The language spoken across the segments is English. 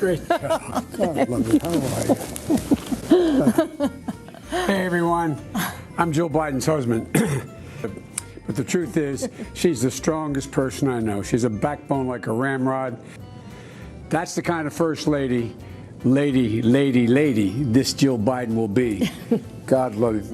Great job. God, love it. How are you? Hey, everyone. I'm Jill Biden's husband. But the truth is, she's the strongest person I know. She's a backbone like a ramrod. That's the kind of first lady this Jill Biden will be. God love you.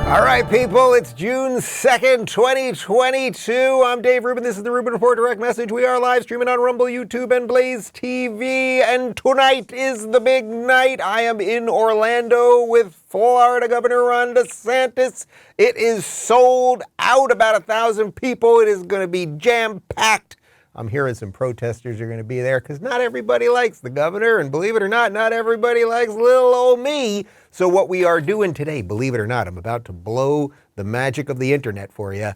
All right, people, it's June 2nd, 2022. I'm Dave Rubin. This is the Rubin Report Direct Message. We are live streaming on Rumble, YouTube, and BlazeTV. And tonight is the big night. I am in Orlando with Florida Governor Ron DeSantis. It is sold out, about 1,000 people. It is going to be jam-packed. I'm hearing some protesters are going to be there because not everybody likes the governor, and believe it or not everybody likes little old me. So what we are doing today, believe it or not, I'm about to blow the magic of the internet for you.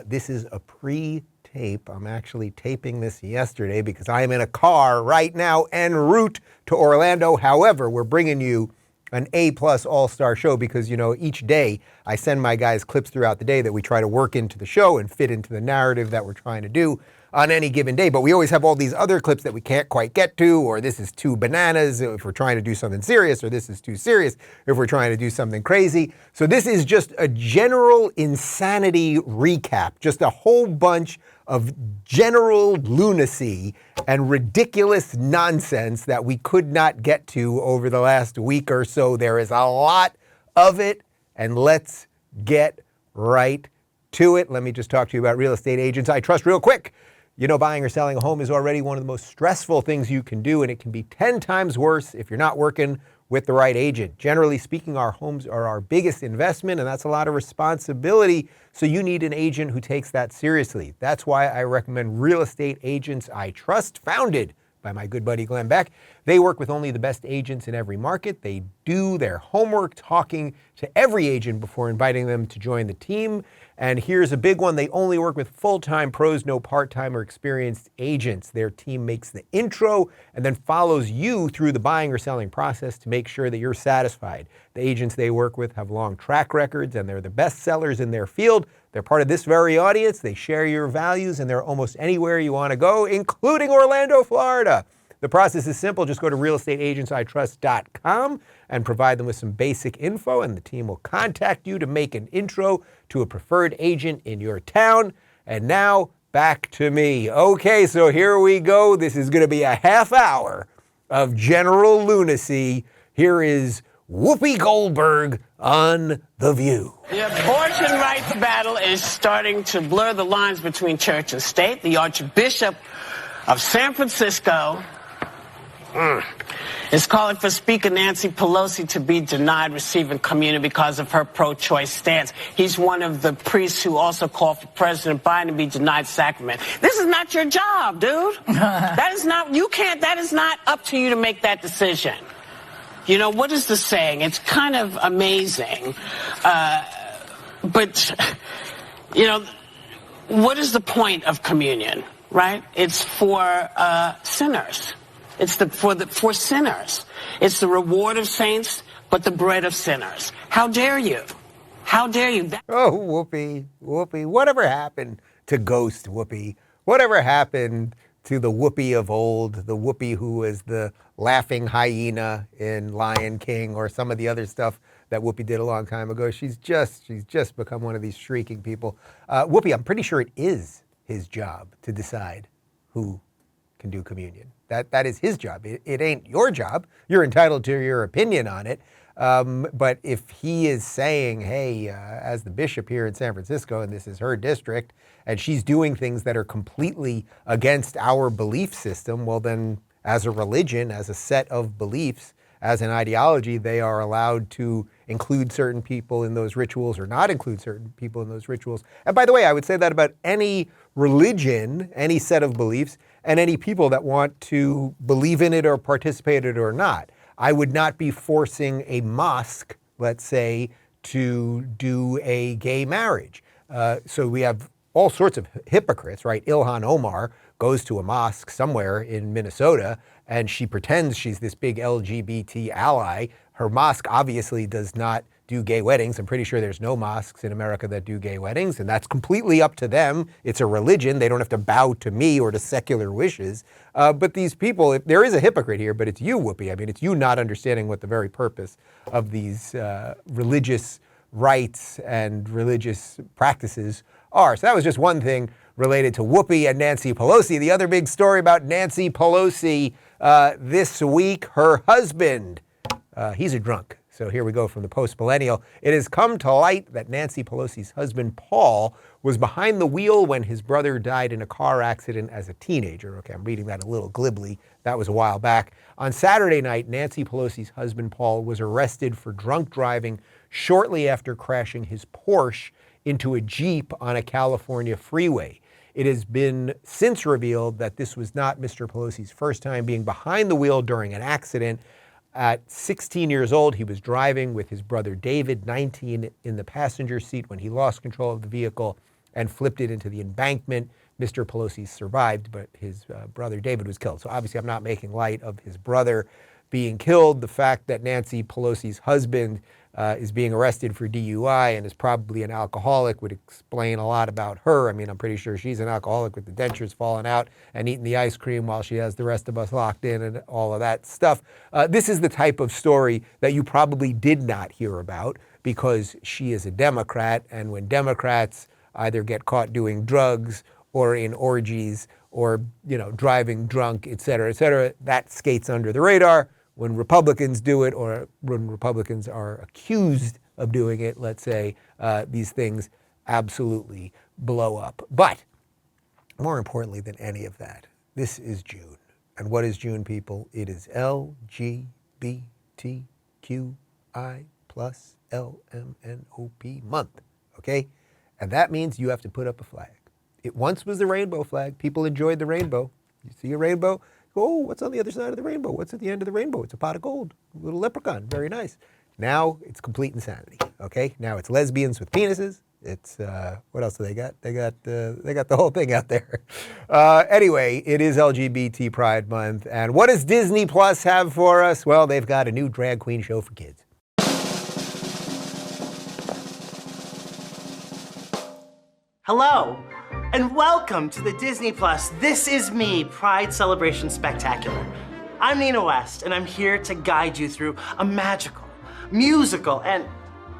This is a pre-tape. I'm actually taping this yesterday because I am in a car right now en route to Orlando. However, we're bringing you an A-plus all-star show because, you know, each day I send my guys clips throughout the day that we try to work into the show and fit into the narrative that we're trying to do on any given day. But we always have all these other clips that we can't quite get to, or this is too bananas if we're trying to do something serious, or this is too serious if we're trying to do something crazy. So this is just a general insanity recap, just a whole bunch of general lunacy and ridiculous nonsense that we could not get to over the last week or so. There is a lot of it, and let's get right to it. Let me just talk to you about real estate agents I trust real quick. You know, buying or selling a home is already one of the most stressful things you can do, and it can be 10 times worse if you're not working with the right agent. Generally speaking, our homes are our biggest investment, and that's a lot of responsibility, so you need an agent who takes that seriously. That's why I recommend Real Estate Agents I Trust, founded by my good buddy Glenn Beck. They work with only the best agents in every market. They do their homework, talking to every agent before inviting them to join the team. And here's a big one. They only work with full-time pros, no part-time or experienced agents. Their team makes the intro and then follows you through the buying or selling process to make sure that you're satisfied. The agents they work with have long track records, and they're the best sellers in their field. They're part of this very audience. They share your values, and they're almost anywhere you want to go, including Orlando, Florida. The process is simple. Just go to realestateagentsitrust.com and provide them with some basic info, and the team will contact you to make an intro to a preferred agent in your town. And now, back to me. Okay, so here we go. This is going to be a half hour of general lunacy. Here is Whoopi Goldberg on The View. The abortion rights battle is starting to blur the lines between church and state. The Archbishop of San Francisco is calling for Speaker Nancy Pelosi to be denied receiving communion because of her pro-choice stance. He's one of the priests who also called for President Biden to be denied sacrament. This is not your job, dude. That is not up to you to make that decision. You know, what is the saying? It's kind of amazing. But, you know, what is the point of communion, right? It's for sinners. It's for sinners. It's the reward of saints, but the bread of sinners. How dare you? How dare you? Oh, Whoopi. Whatever happened to Ghost Whoopi? Whatever happened to the Whoopi of old, the Whoopi who was the laughing hyena in Lion King or some of the other stuff that Whoopi did a long time ago? She's just become one of these shrieking people. Whoopi, I'm pretty sure it is his job to decide who can do communion. That is his job. It ain't your job. You're entitled to your opinion on it. But if he is saying, hey, as the bishop here in San Francisco, and this is her district, and she's doing things that are completely against our belief system, well then, as a religion, as a set of beliefs, as an ideology, they are allowed to include certain people in those rituals or not include certain people in those rituals. And by the way, I would say that about any religion, any set of beliefs, and any people that want to believe in it or participate in it or not. I would not be forcing a mosque, let's say, to do a gay marriage. So we have all sorts of hypocrites, right? Ilhan Omar goes to a mosque somewhere in Minnesota, and she pretends she's this big LGBT ally. Her mosque obviously does not do gay weddings. I'm pretty sure there's no mosques in America that do gay weddings, and that's completely up to them. It's a religion. They don't have to bow to me or to secular wishes. But these people, there is a hypocrite here, but it's you, Whoopi. I mean, it's you not understanding what the very purpose of these religious rites and religious practices are. So that was just one thing related to Whoopi and Nancy Pelosi. The other big story about Nancy Pelosi this week, her husband, he's a drunk. So here we go from the Post-Millennial. It has come to light that Nancy Pelosi's husband, Paul, was behind the wheel when his brother died in a car accident as a teenager. Okay, I'm reading that a little glibly. That was a while back. On Saturday night, Nancy Pelosi's husband, Paul, was arrested for drunk driving shortly after crashing his Porsche into a Jeep on a California freeway. It has been since revealed that this was not Mr. Pelosi's first time being behind the wheel during an accident. At 16 years old, he was driving with his brother David, 19, in the passenger seat when he lost control of the vehicle and flipped it into the embankment. Mr. Pelosi survived, but his brother David was killed. So obviously I'm not making light of his brother being killed. The fact that Nancy Pelosi's husband is being arrested for DUI and is probably an alcoholic would explain a lot about her. I mean, I'm pretty sure she's an alcoholic with the dentures falling out and eating the ice cream while she has the rest of us locked in and all of that stuff. This is the type of story that you probably did not hear about because she is a Democrat, and when Democrats either get caught doing drugs or in orgies or, driving drunk, et cetera, that skates under the radar. When Republicans do it, or when Republicans are accused of doing it, let's say, these things absolutely blow up. But more importantly than any of that, this is June. And what is June, people? It is LGBTQI plus LMNOP month, okay? And that means you have to put up a flag. It once was the rainbow flag. People enjoyed the rainbow. You see a rainbow? Oh, what's on the other side of the rainbow? What's at the end of the rainbow? It's a pot of gold, a little leprechaun, very nice. Now it's complete insanity, okay? Now it's lesbians with penises. It's, what else do they got? They got the whole thing out there. Anyway, it is LGBT Pride Month. And what does Disney Plus have for us? Well, they've got a new drag queen show for kids. Hello, and welcome to the Disney Plus This Is Me Pride Celebration Spectacular. I'm Nina West, and I'm here to guide you through a magical, musical, and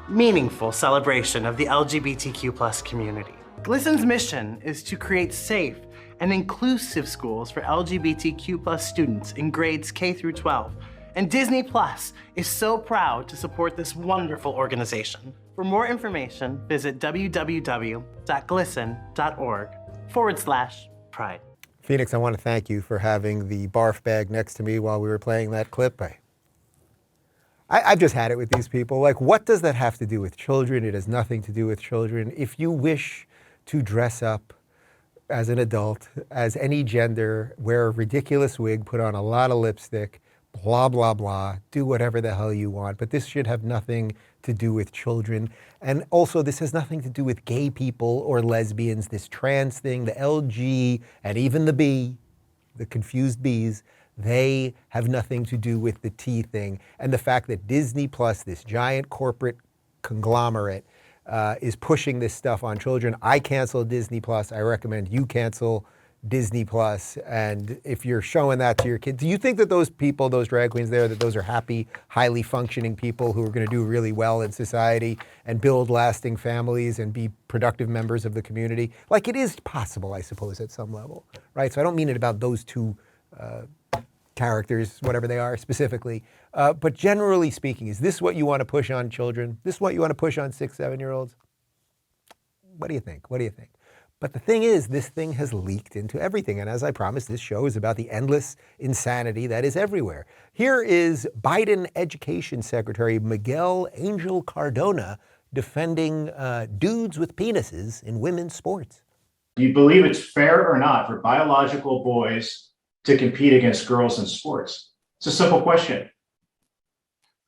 meaningful celebration of the LGBTQ plus community. GLSEN's mission is to create safe and inclusive schools for LGBTQ plus students in grades K through 12. And Disney Plus is so proud to support this wonderful organization. For more information, visit www.glisten.org/pride. Phoenix, I want to thank you for having the barf bag next to me while we were playing that clip. I've just had it with these people. Like, what does that have to do with children? It has nothing to do with children. If you wish to dress up as an adult, as any gender, wear a ridiculous wig, put on a lot of lipstick, blah, blah, blah, do whatever the hell you want. But this should have nothing to do with children. And also, this has nothing to do with gay people or lesbians. This trans thing, the LG and even the B, the confused Bs, they have nothing to do with the T thing. And the fact that Disney Plus, this giant corporate conglomerate, is pushing this stuff on children. I canceled Disney Plus. I recommend you cancel Disney Plus. And if you're showing that to your kids, do you think that those people, those drag queens there, that those are happy, highly functioning people who are going to do really well in society and build lasting families and be productive members of the community? Like, it is possible, I suppose, at some level, right? So I don't mean it about those two characters, whatever they are specifically. But generally speaking, is this what you want to push on children? This what you want to push on 6, 7-year-olds? What do you think? What do you think? But the thing is, this thing has leaked into everything. And as I promised, this show is about the endless insanity that is everywhere. Here is Biden Education Secretary Miguel Angel Cardona defending dudes with penises in women's sports. Do you believe it's fair or not for biological boys to compete against girls in sports? It's a simple question.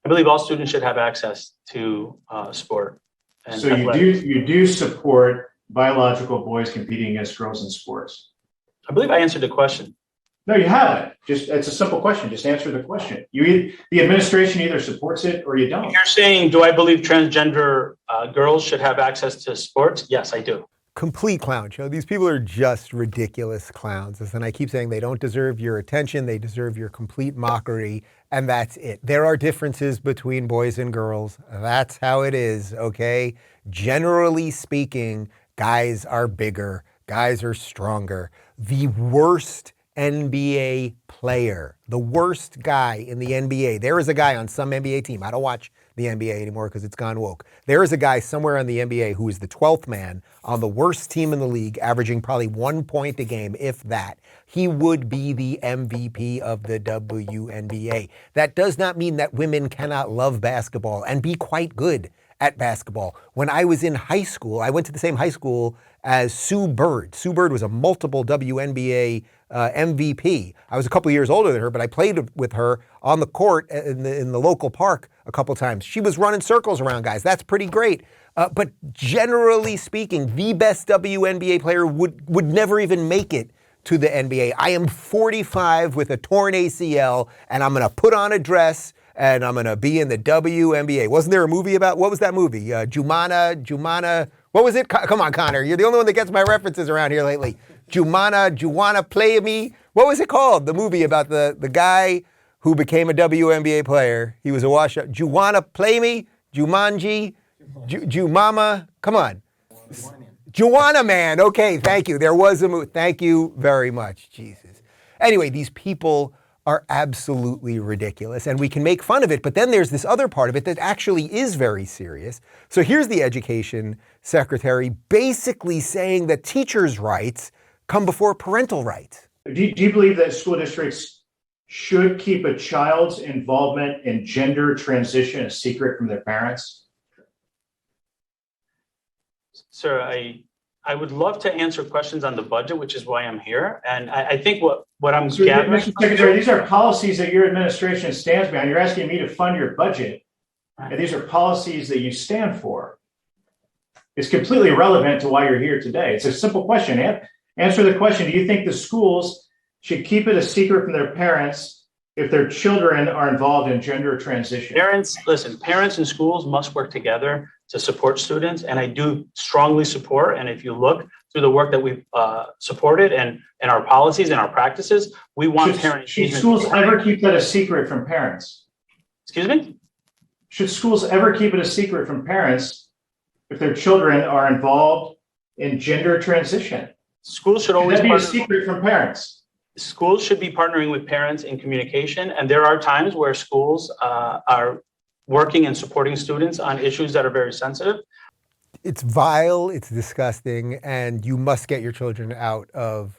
I believe all students should have access to sport. And so you do support biological boys competing against girls in sports? I believe I answered the question. No, you haven't. Just it's a simple question. Just answer the question. The administration either supports it or you don't. You're saying, do I believe transgender girls should have access to sports? Yes, I do. Complete clown show. These people are just ridiculous clowns. And I keep saying they don't deserve your attention. They deserve your complete mockery. And that's it. There are differences between boys and girls. That's how it is, okay? Generally speaking, guys are bigger. Guys are stronger. The worst NBA player, the worst guy in the NBA. There is a guy on some NBA team. I don't watch the NBA anymore because it's gone woke. There is a guy somewhere on the NBA who is the 12th man on the worst team in the league, averaging probably 1 point a game, if that. He would be the MVP of the WNBA. That does not mean that women cannot love basketball and be quite good at basketball. When I was in high school, I went to the same high school as Sue Bird. Sue Bird was a multiple WNBA MVP. I was a couple years older than her, but I played with her on the court in the local park a couple times. She was running circles around guys. That's pretty great. But generally speaking, the best WNBA player would never even make it to the NBA. I am 45 with a torn ACL, and I'm going to put on a dress and I'm going to be in the WNBA. Wasn't there a movie about, what was that movie? Jumana, what was it? Come on, Connor. You're the only one that gets my references around here lately. Juwana, Play Me. What was it called? The movie about the guy who became a WNBA player. He was a washout. Juwana, Play Me? Jumanji? Jumama? Come on. Juwana Man. Okay, thank you. There was a movie. Thank you very much. Jesus. Anyway, these people are absolutely ridiculous, and we can make fun of it, but then there's this other part of it that actually is very serious. So here's the education secretary basically saying that teachers' rights come before parental rights. Do you believe that school districts should keep a child's involvement in gender transition a secret from their parents? Sir, I would love to answer questions on the budget, which is why I'm here. And I think what I'm gathering... Mr. Secretary, these are policies that your administration stands behind. You're asking me to fund your budget, and these are policies that you stand for. It's completely irrelevant to why you're here today. It's a simple question. Answer the question. Do you think the schools should keep it a secret from their parents if their children are involved in gender transition? Parents and schools must work together to support students, and I do strongly support. And if you look through the work that we've supported and our policies and our practices, we want parents. Should schools ever keep that a secret from parents? Excuse me? Should schools ever keep it a secret from parents if their children are involved in gender transition? Schools should always be a secret from parents. Schools should be partnering with parents in communication, and there are times where schools are working and supporting students on issues that are very sensitive. It's vile, it's disgusting, and you must get your children out of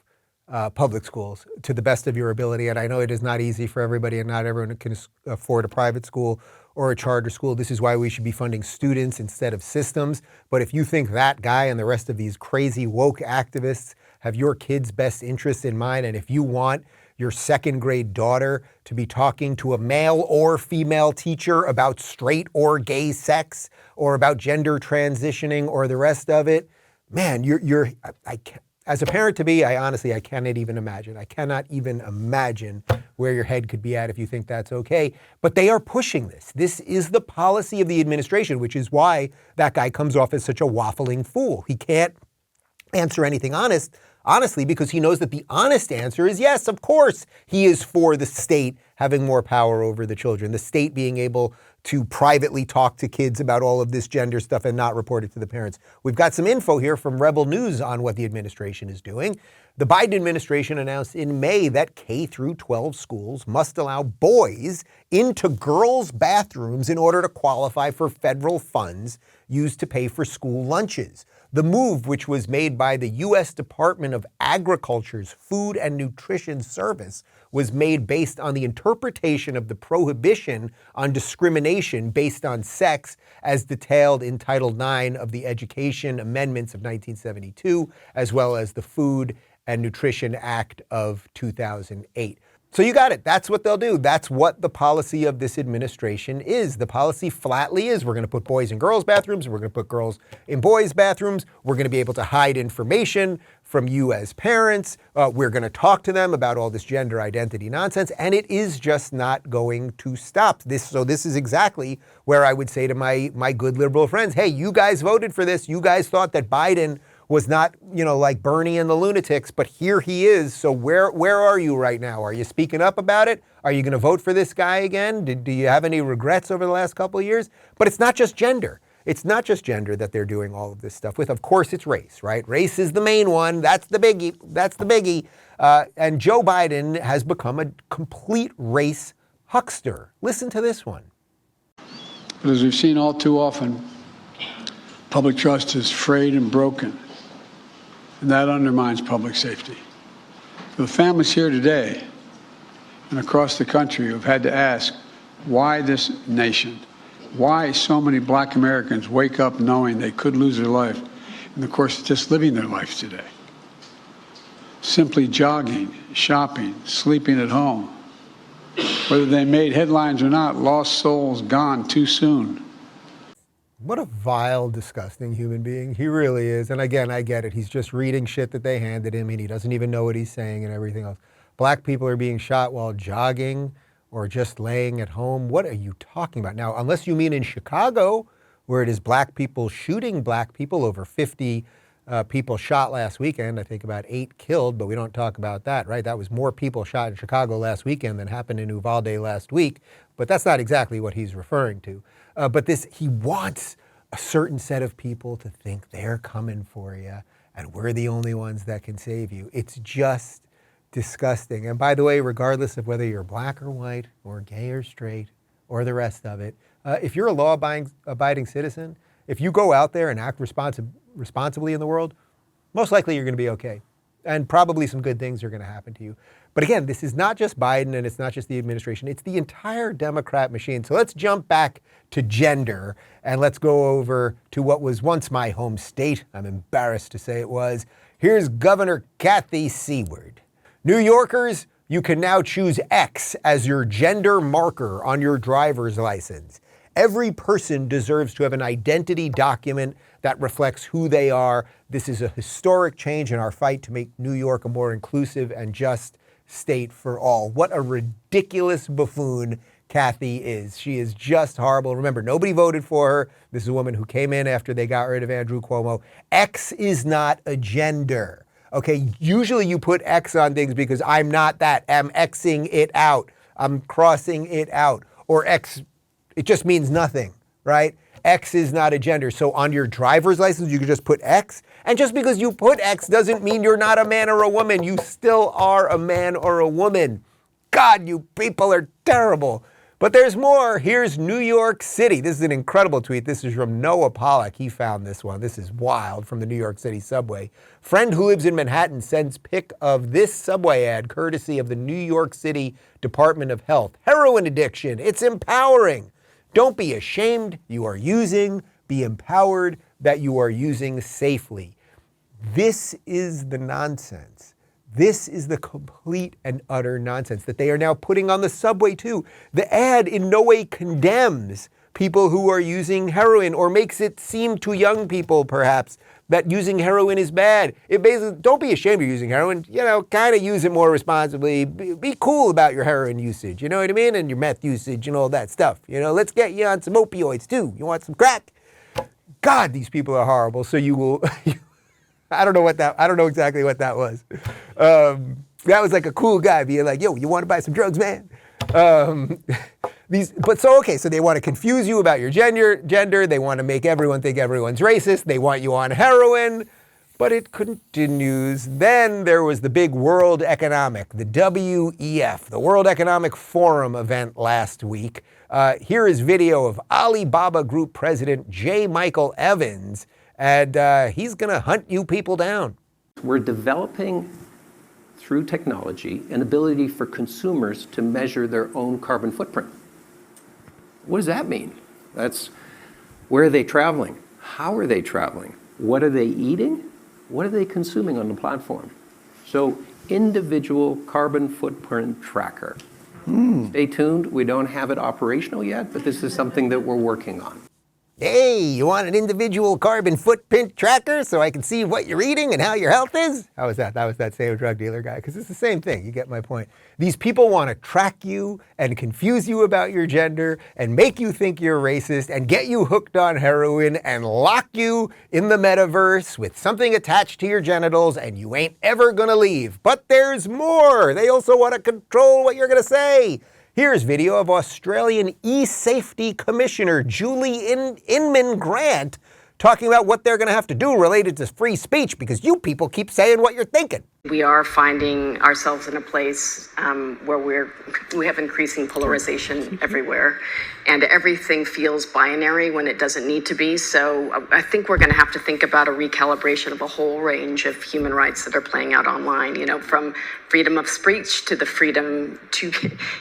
public schools to the best of your ability. And I know it is not easy for everybody, and not everyone can afford a private school or a charter school. This is why we should be funding students instead of systems. But if you think that guy and the rest of these crazy woke activists have your kid's best interests in mind, and if you want your second grade daughter to be talking to a male or female teacher about straight or gay sex or about gender transitioning or the rest of it, man, as a parent to be, I cannot even imagine. I cannot even imagine where your head could be at if you think that's okay. But they are pushing this. This is the policy of the administration, which is why that guy comes off as such a waffling fool. He can't answer anything honestly, because he knows that the honest answer is yes, of course, he is for the state having more power over the children, the state being able to privately talk to kids about all of this gender stuff and not report it to the parents. We've got some info here from Rebel News on what the administration is doing. The Biden administration announced in May that K through 12 schools must allow boys into girls' bathrooms in order to qualify for federal funds used to pay for school lunches. The move, which was made by the U.S. Department of Agriculture's Food and Nutrition Service, was made based on the interpretation of the prohibition on discrimination based on sex as detailed in Title IX of the Education Amendments of 1972, as well as the Food and Nutrition Act of 2008. So you got it. That's what they'll do. That's what the policy of this administration is. The policy flatly is we're going to put boys in girls' bathrooms, we're going to put girls in boys' bathrooms, we're going to be able to hide information from you as parents, we're going to talk to them about all this gender identity nonsense, and it is just not going to stop. So this is exactly where I would say to my good liberal friends, hey, you guys voted for this. You guys thought that Biden was not, like Bernie and the lunatics, but here he is. So where are you right now? Are you speaking up about it? Are you going to vote for this guy again? Do you have any regrets over the last couple of years? But it's not just gender. It's not just gender that they're doing all of this stuff with. Of course, it's race, right? Race is the main one. That's the biggie. That's the biggie. And Joe Biden has become a complete race huckster. Listen to this one. But as we've seen all too often, public trust is frayed and broken, and that undermines public safety. For the families here today and across the country who've had to ask why this nation, why so many black Americans wake up knowing they could lose their life in the course of just living their life today. Simply jogging, shopping, sleeping at home. Whether they made headlines or not, lost souls gone too soon. What a vile, disgusting human being. He really is. And again, I get it. He's just reading shit that they handed him and he doesn't even know what he's saying and everything else. Black people are being shot while jogging or just laying at home. What are you talking about? Now, unless you mean in Chicago, where it is black people shooting black people, over 50 people shot last weekend, I think about 8 killed, but we don't talk about that, right? That was more people shot in Chicago last weekend than happened in Uvalde last week, but that's not exactly what he's referring to. But he wants a certain set of people to think they're coming for you and we're the only ones that can save you. It's just disgusting. And by the way, regardless of whether you're black or white or gay or straight or the rest of it, if you're a law-abiding citizen, if you go out there and act responsibly in the world, most likely you're going to be okay. And probably some good things are going to happen to you. But again, this is not just Biden and it's not just the administration, it's the entire Democrat machine. So let's jump back to gender and let's go over to what was once my home state. I'm embarrassed to say it was. Here's Governor Kathy Seward. New Yorkers, you can now choose X as your gender marker on your driver's license. Every person deserves to have an identity document that reflects who they are. This is a historic change in our fight to make New York a more inclusive and just state for all. What a ridiculous buffoon Kathy is. She is just horrible. Remember, nobody voted for her. This is a woman who came in after they got rid of Andrew Cuomo. X is not a gender. Okay, usually you put X on things because I'm not that. I'm Xing it out. I'm crossing it out. Or X, it just means nothing, right? X is not a gender. So on your driver's license, you can just put X. And just because you put X doesn't mean you're not a man or a woman. You still are a man or a woman. God, you people are terrible. But there's more. Here's New York City. This is an incredible tweet. This is from Noah Pollack. He found this one. This is wild, from the New York City subway. Friend who lives in Manhattan sends pic of this subway ad courtesy of the New York City Department of Health. Heroin addiction. It's empowering. Don't be ashamed you are using. Be empowered that you are using safely. This is the nonsense. This is the complete and utter nonsense that they are now putting on the subway too. The ad in no way condemns people who are using heroin or makes it seem to young people perhaps that using heroin is bad. It basically, don't be ashamed of using heroin, kind of use it more responsibly. Be cool about your heroin usage, you know what I mean? And your meth usage and all that stuff. Let's get you on some opioids too. You want some crack? God, these people are horrible. So you will, I don't know exactly what that was. That was like a cool guy being like, yo, you want to buy some drugs, man? So they want to confuse you about your gender. They want to make everyone think everyone's racist. They want you on heroin. But it continues. Then there was the big World Economic, the WEF, the World Economic Forum event last week. Here is video of Alibaba Group President J. Michael Evans, and he's going to hunt you people down. We're developing, through technology, an ability for consumers to measure their own carbon footprint. What does that mean? That's where are they traveling? How are they traveling? What are they eating? What are they consuming on the platform? So individual carbon footprint tracker. Stay tuned. We don't have it operational yet, but this is something that we're working on. Hey, you want an individual carbon footprint tracker so I can see what you're eating and how your health is? How was that? That was that same drug dealer guy, because it's the same thing. You get my point. These people want to track you and confuse you about your gender and make you think you're racist and get you hooked on heroin and lock you in the metaverse with something attached to your genitals, and you ain't ever going to leave. But there's more. They also want to control what you're going to say. Here's video of Australian e-safety commissioner Julie Inman Grant talking about what they're going to have to do related to free speech, because you people keep saying what you're thinking. We are finding ourselves in a place where we have increasing polarization everywhere, and everything feels binary when it doesn't need to be. So I think we're going to have to think about a recalibration of a whole range of human rights that are playing out online, you know, from freedom of speech to the freedom to,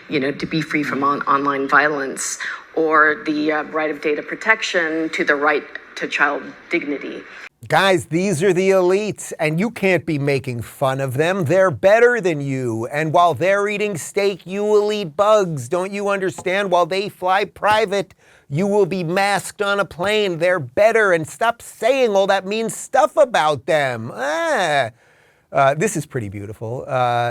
you know, to be free from online violence, or the right of data protection to the right to child dignity. Guys, these are the elites, and you can't be making fun of them. They're better than you. And while they're eating steak, you will eat bugs. Don't you understand? While they fly private, you will be masked on a plane. They're better, and stop saying all that mean stuff about them. This is pretty beautiful.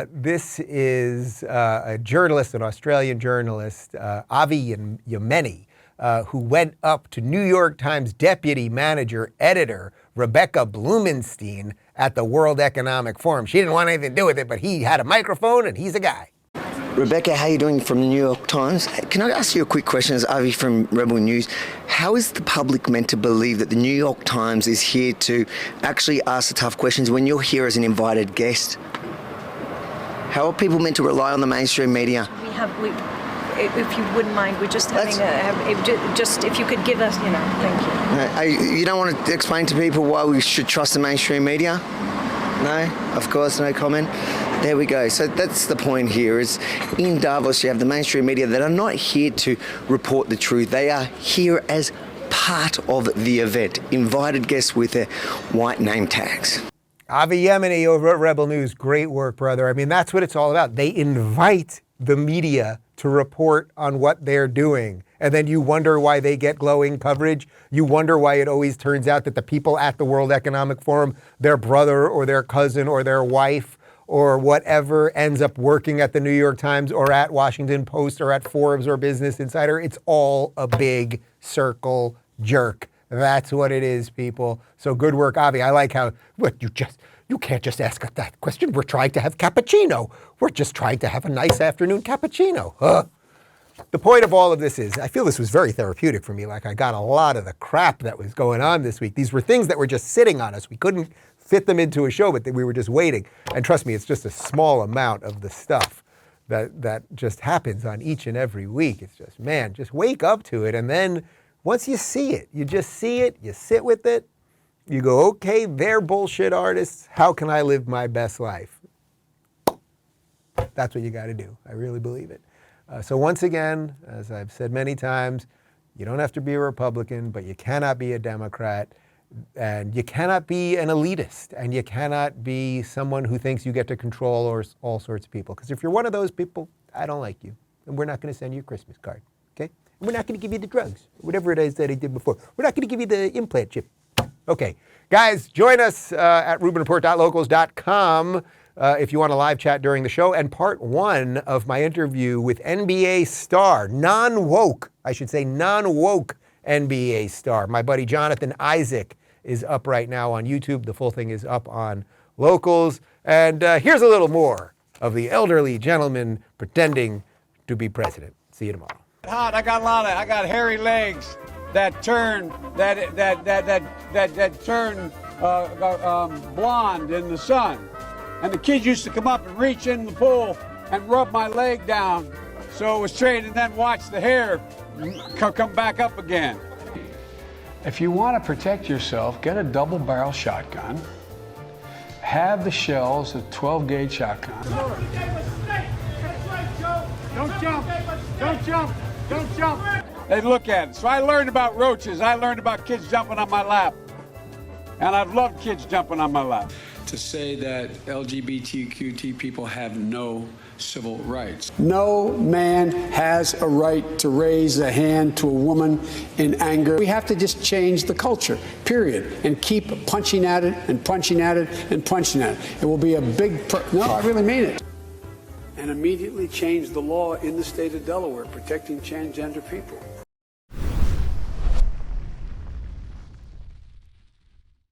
This is a journalist, an Australian journalist, Avi Yemeni, who went up to New York Times deputy manager editor Rebecca Blumenstein at the World Economic Forum. She didn't want anything to do with it, but he had a microphone and he's a guy. Rebecca, how are you doing from the New York Times? Can I ask you a quick question as Avi from Rebel News? How is the public meant to believe that the New York Times is here to actually ask the tough questions when you're here as an invited guest? How are people meant to rely on the mainstream media? If you wouldn't mind, we're just having just if you could give us, you know, thank you. You don't want to explain to people why we should trust the mainstream media? No? Of course, no comment. There we go. So that's the point here, is in Davos you have the mainstream media that are not here to report the truth. They are here as part of the event, invited guests with their white name tags. Avi Yemeni over at Rebel News, great work, brother. I mean, that's what it's all about. They invite the media to report on what they're doing. And then you wonder why they get glowing coverage. You wonder why it always turns out that the people at the World Economic Forum, their brother or their cousin or their wife or whatever ends up working at the New York Times or at Washington Post or at Forbes or Business Insider. It's all a big circle jerk. That's what it is, people. So good work, Avi. I like how, you can't just ask us that question. We're trying to have cappuccino. We're just trying to have a nice afternoon cappuccino. The point of all of this is, I feel this was very therapeutic for me. Like, I got a lot of the crap that was going on this week. These were things that were just sitting on us. We couldn't fit them into a show, but we were just waiting. And trust me, it's just a small amount of the stuff that just happens on each and every week. It's just, man, just wake up to it. And then once you see it, you just see it, you sit with it, you go, okay, they're bullshit artists. How can I live my best life? That's what you got to do. I really believe it. So once again, as I've said many times, you don't have to be a Republican, but you cannot be a Democrat, and you cannot be an elitist, and you cannot be someone who thinks you get to control all sorts of people. Because if you're one of those people, I don't like you, and we're not going to send you a Christmas card, okay? And we're not going to give you the drugs, whatever it is that he did before. We're not going to give you the implant chip. Okay, guys, join us at rubinreport.locals.com if you want a live chat during the show. And part one of my interview with NBA star, non-woke NBA star, my buddy Jonathan Isaac, is up right now on YouTube. The full thing is up on Locals. And here's a little more of the elderly gentleman pretending to be president. See you tomorrow. Hot. I got hairy legs that turn blonde in the sun, and the kids used to come up and reach in the pool and rub my leg down so it was straight, and then watch the hair come back up again. If you want to protect yourself, get a double-barrel shotgun. Have the shells, a 12-gauge shotgun. Don't jump! Don't jump! Don't jump! They look at it. So I learned about roaches. I learned about kids jumping on my lap. And I've loved kids jumping on my lap. to say that LGBTQT people have no civil rights. No man has a right to raise a hand to a woman in anger. We have to just change the culture, period, and keep punching at it and punching at it and punching at it. It will be a big, no, I really mean it. And immediately change the law in the state of Delaware protecting transgender people.